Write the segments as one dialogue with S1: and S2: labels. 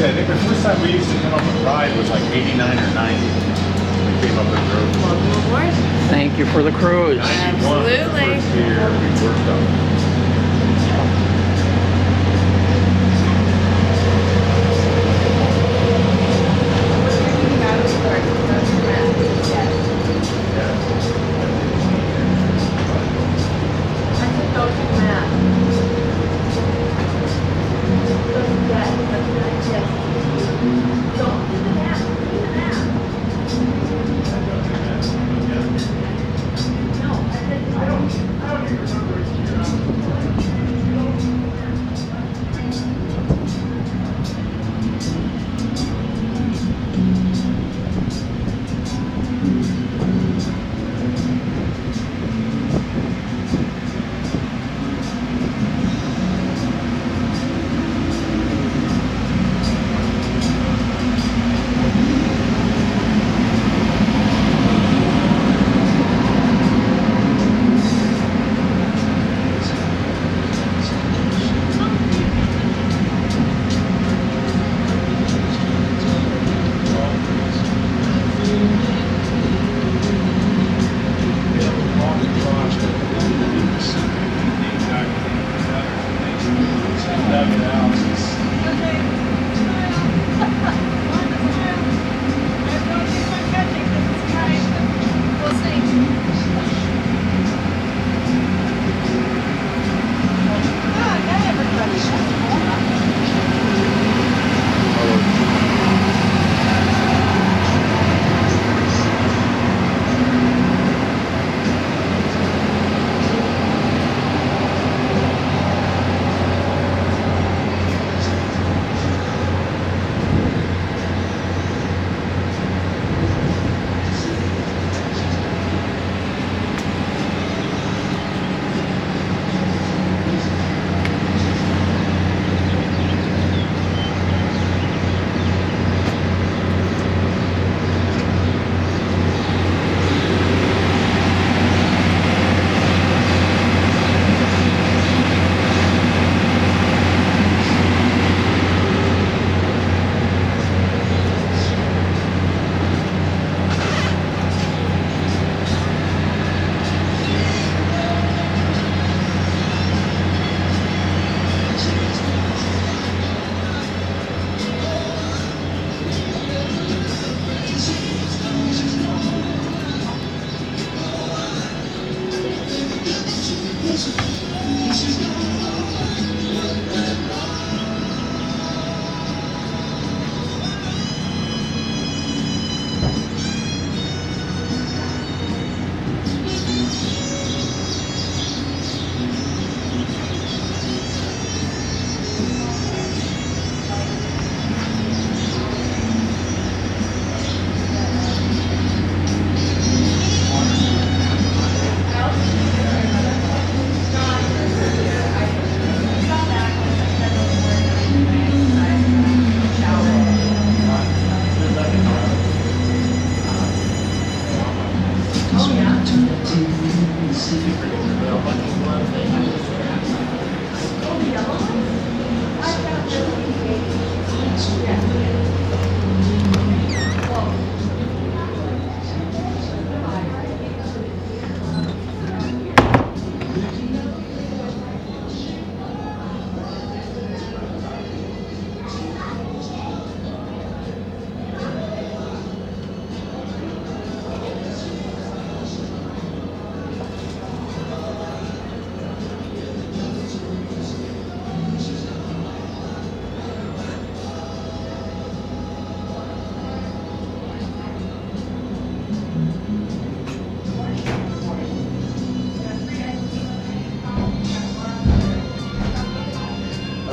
S1: I think the first time we used to come up with ride was like 89 or 90. We came up with road.
S2: Welcome aboard.
S3: Thank you for the cruise.
S1: 91 was the
S2: Absolutely.
S1: first year we worked on.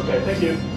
S1: Okay, thank you.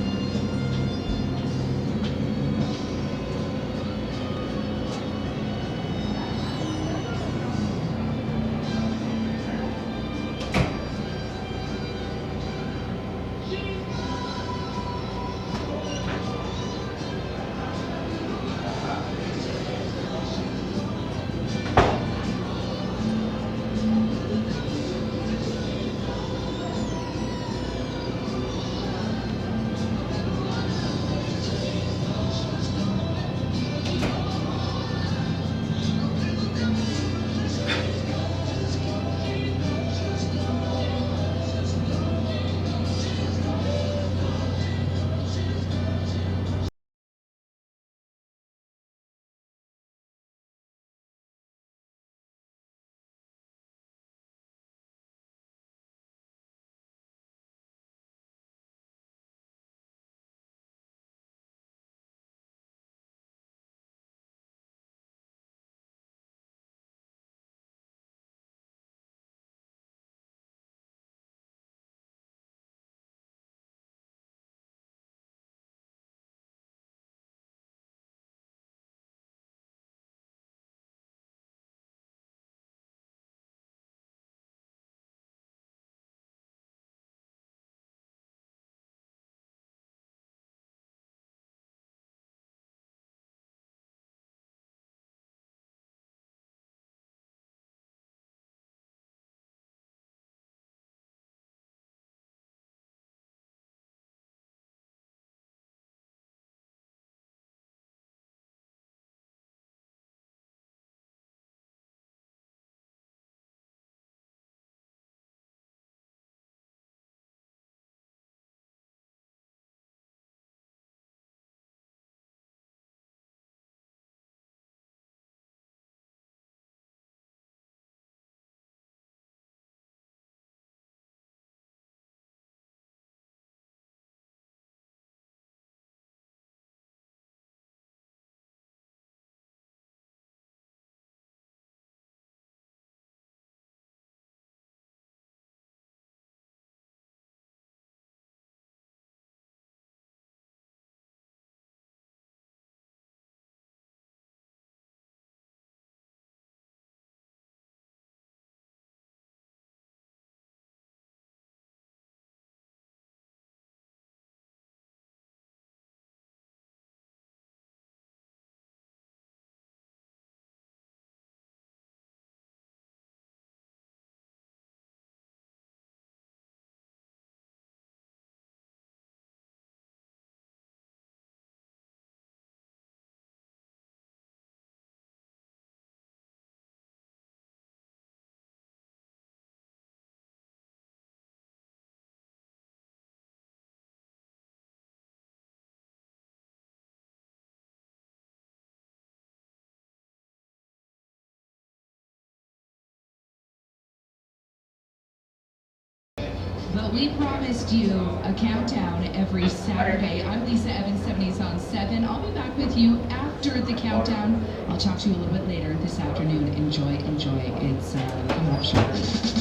S2: We promised you a countdown every Saturday. I'm Lisa Evans, 70s on 7. I'll be back with you after the countdown. I'll talk to you a little bit later this afternoon. Enjoy, enjoy. It's coming up shortly.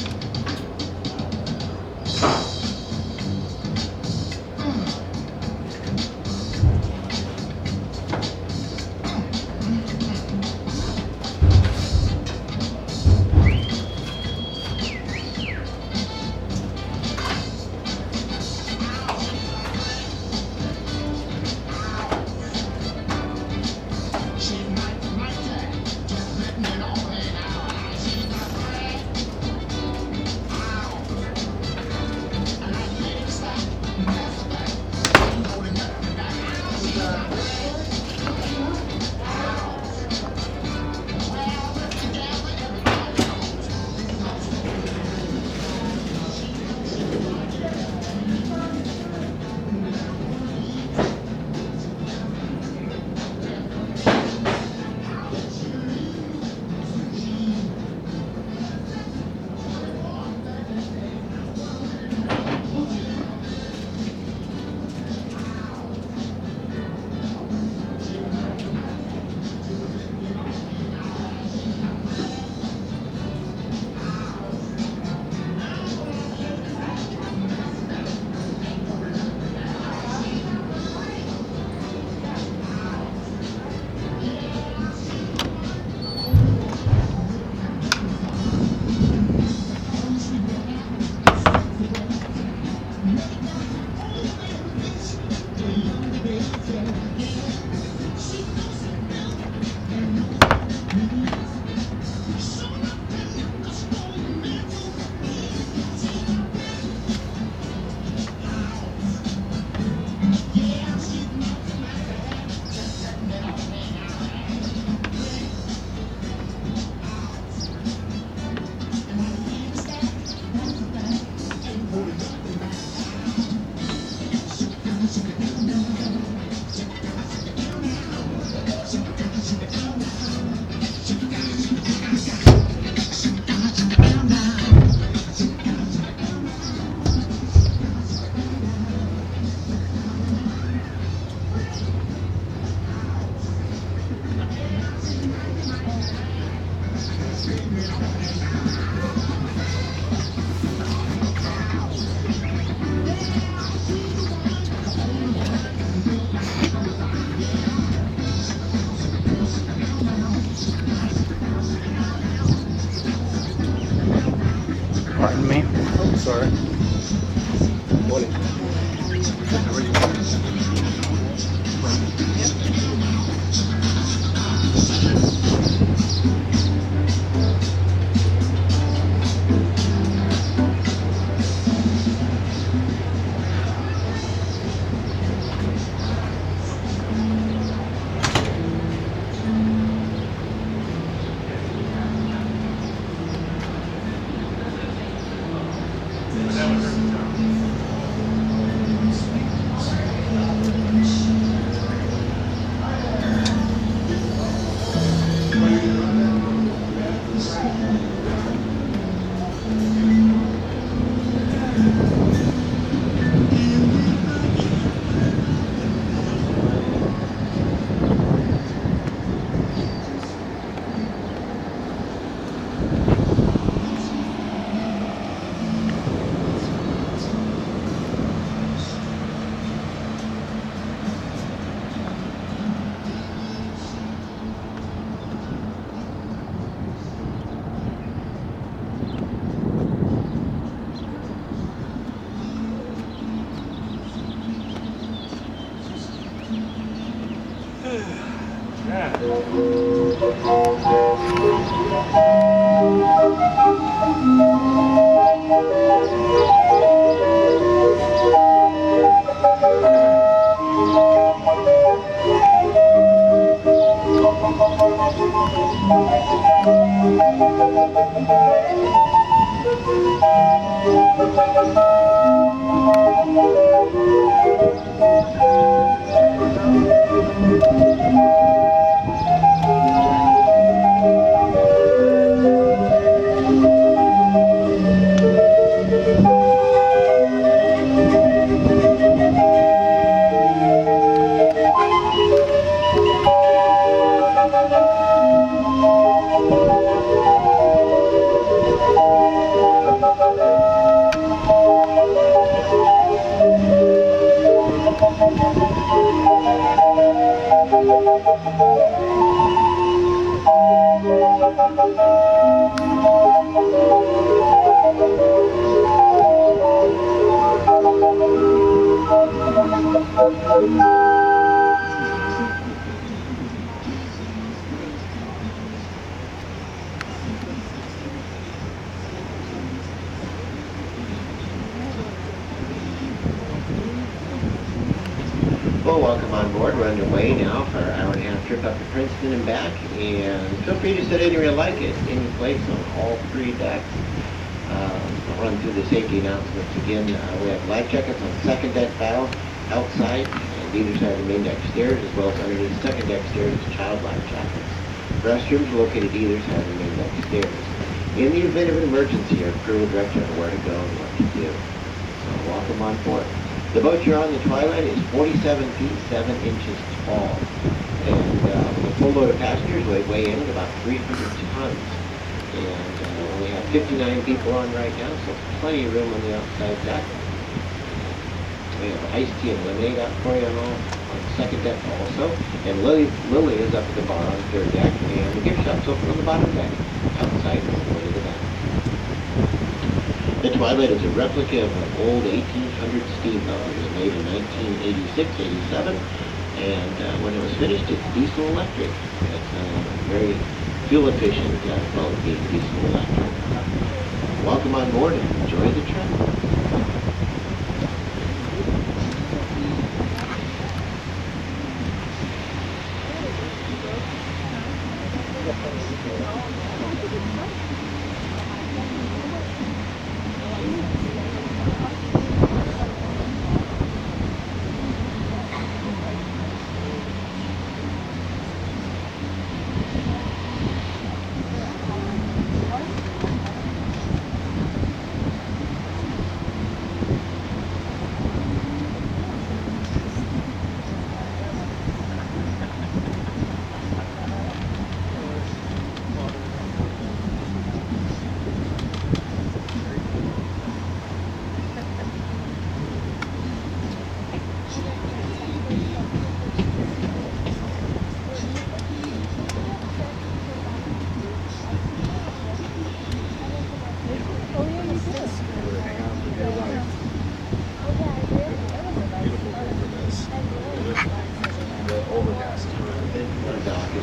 S3: Pardon me.
S1: Oh, sorry. Morning. How are
S4: Well, welcome on board. We're underway now for our hour-and-a-half trip up to Princeton and back, and feel free to sit anywhere you like it, any place on all three decks. I'll run through the safety announcements again. We have life jackets on the second deck bow, outside, and either side of the main deck stairs, as well as underneath the second deck stairs is child life jackets. Restrooms located either side of the main deck stairs. In the event of an emergency, our crew will direct you on where to go and what to do. So welcome on board. The boat you're on, the Twilight, is 47 feet 7 inches tall, and with a full load of passengers, we weigh in at about 300 tons. And we have 59 people on right now, so plenty of room on the outside deck. We have iced tea and lemonade out for you on the second deck also, and Lily is up at the bar on the third deck, and the gift shop's open on the bottom deck, outside on the way to the back. The Twilight is a replica of an old 1800 steamboat. It was made in 1986-87, and when it was finished, it's diesel electric. It's a very fuel efficient boat, being diesel electric. Welcome on board and enjoy the trip.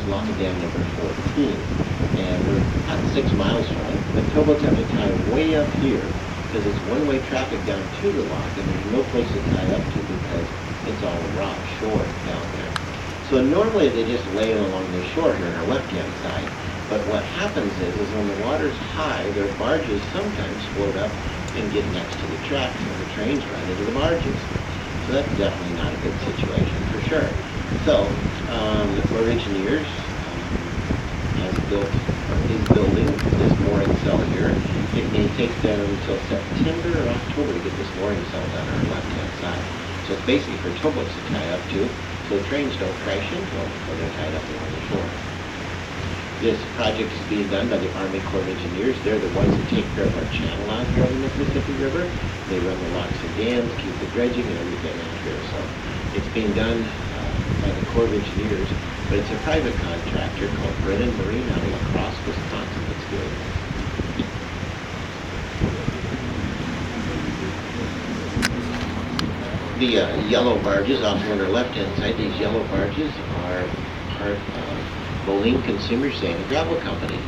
S4: Lock-it-down number 14, and we're about 6 miles from it. The towboats have to tie way up here because it's one-way traffic down to the lock, and there's no place to tie up to because it's all rock shore down there. So normally they just lay along the shore here on our left-hand side, but what happens is when the water's high, their barges sometimes float up and get next to the tracks, and the trains run into the barges. So that's definitely not a good situation for sure. So, the Corps of Engineers is building this mooring cell here. It may take them until September or October to get this mooring cell done on our left-hand side. So it's basically for towboats to tie up to, so the trains don't crash into them when they're tied up along the shore. This project is being done by the Army Corps of Engineers. They're the ones that take care of our channel out here on the Mississippi River. They run the locks and dams, keep the dredging and everything out here. So it's being done by the Corps of Engineers, but it's a private contractor called Brennan Marine out of La Crosse, Wisconsin that's doing this. The yellow barges off on our left-hand side, these yellow barges are Moline Consumer Sand and Gravel Company.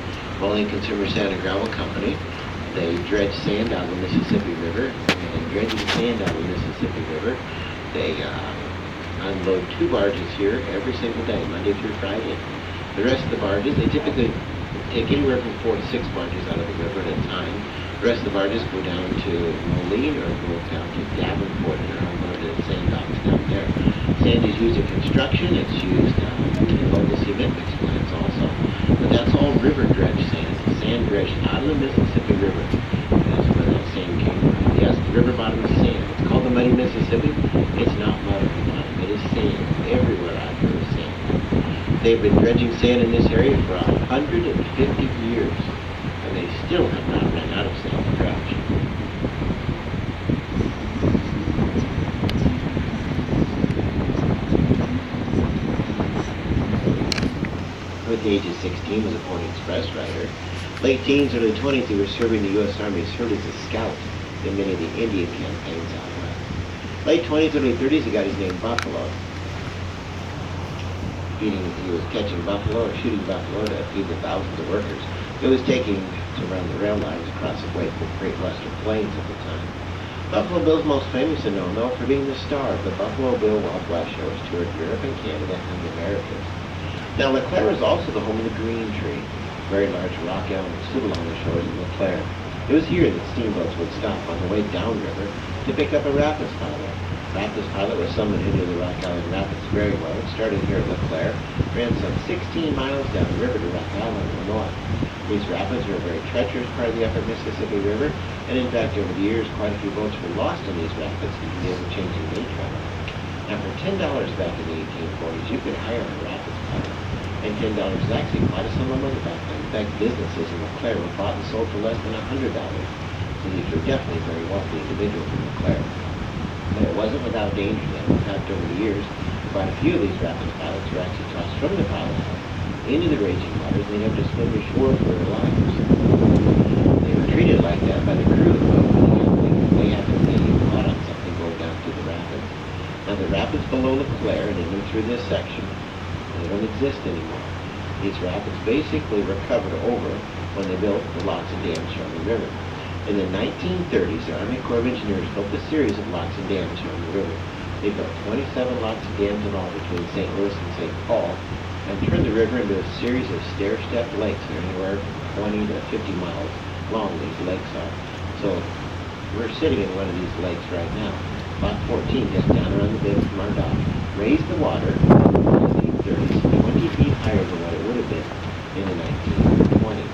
S4: Moline Consumer Sand and Gravel Company, they dredge sand out of the Mississippi River, and dredging sand out of the Mississippi River, they unload 2 barges here every single day, Monday through Friday. The rest of the barges, they typically take anywhere from 4 to 6 barges out of the river at a time. The rest of the barges go down to Moline or go down to Davenport and are unloaded at sand docks down there. Sand is used in construction, it's used in local cement mix plants also. But that's all river dredge sand, sand dredged out of the Mississippi River. That's where that sand came from. Yes, the river bottom is sand. It's called the Muddy Mississippi. It's not mud at the bottom. It is sand. Everywhere out here is sand. They've been dredging sand in this area for 150 years, and they still have not run out of sand to dredge. With the age of 16, was a Pony Express rider. Late teens, early 20s, he was serving the U.S. Army. He served as a scout in many of the Indian campaigns out west. Late 20s, early 30s, he got his name Buffalo. He was catching buffalo or shooting buffalo to feed the thousands of workers. He was taking to run the rail lines across the Great Western Plains at the time. Buffalo Bill's most famous and known, though, for being the star of the Buffalo Bill Wild West show, which toured Europe and Canada and the Americas. Now, LeClaire is also the home of the Green Tree, a very large rock elm that stood along the shores of LeClaire. It was here that steamboats would stop on the way downriver to pick up a rapids pilot. Rapids pilot was someone who knew the Rock Island Rapids very well. It started here at LeClaire, ran some 16 miles downriver to Rock Island, Illinois. These rapids are a very treacherous part of the upper Mississippi River, and in fact, over the years, quite a few boats were lost in these rapids due to the ever-changing day travel. Now, for $10 back in the 1840s, you could hire a rapids pilot, and $10 is actually quite a sum of money back then. In fact, businesses in LeClaire were bought and sold for less than $100, so these were definitely very wealthy individuals in LeClaire. But it wasn't without danger then. In fact, over the years, quite a few of these rapids pilots were actually tossed from the pilot house into the raging waters, and they had to swim to shore for their lives. They were treated like that by the crew of the boat when they had to be caught on something going down through the rapids. Now, the rapids below LeClaire and even through this section, they don't exist anymore. These rapids basically were covered over when they built the locks and dams around the river. In the 1930s, the Army Corps of Engineers built a series of locks and dams around the river. They built 27 locks and dams in all between St. Louis and St. Paul, and turned the river into a series of stair-stepped lakes that are anywhere from 20 to 50 miles long, these lakes are. So we're sitting in one of these lakes right now. Lot 14, just down around the bend from our dock, raised the water in the 1930s 20 feet higher than what it would have been in the 1920s.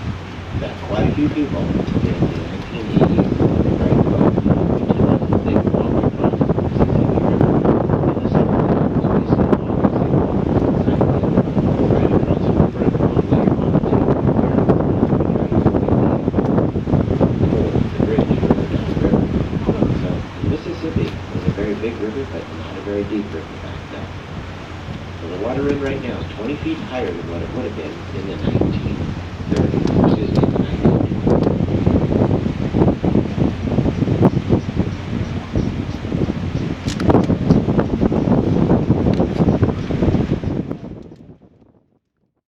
S4: In fact, quite a few people in the 1980s tried to go into the big walking across the Mississippi River in the summer. So they said, oh, they say, well, it's not going to go right across the river and go all later on to the bridge further down the river. So the Mississippi was a very big river, but not a very deep river back then. So the water in right now is 20 feet higher than what it would have been in the 19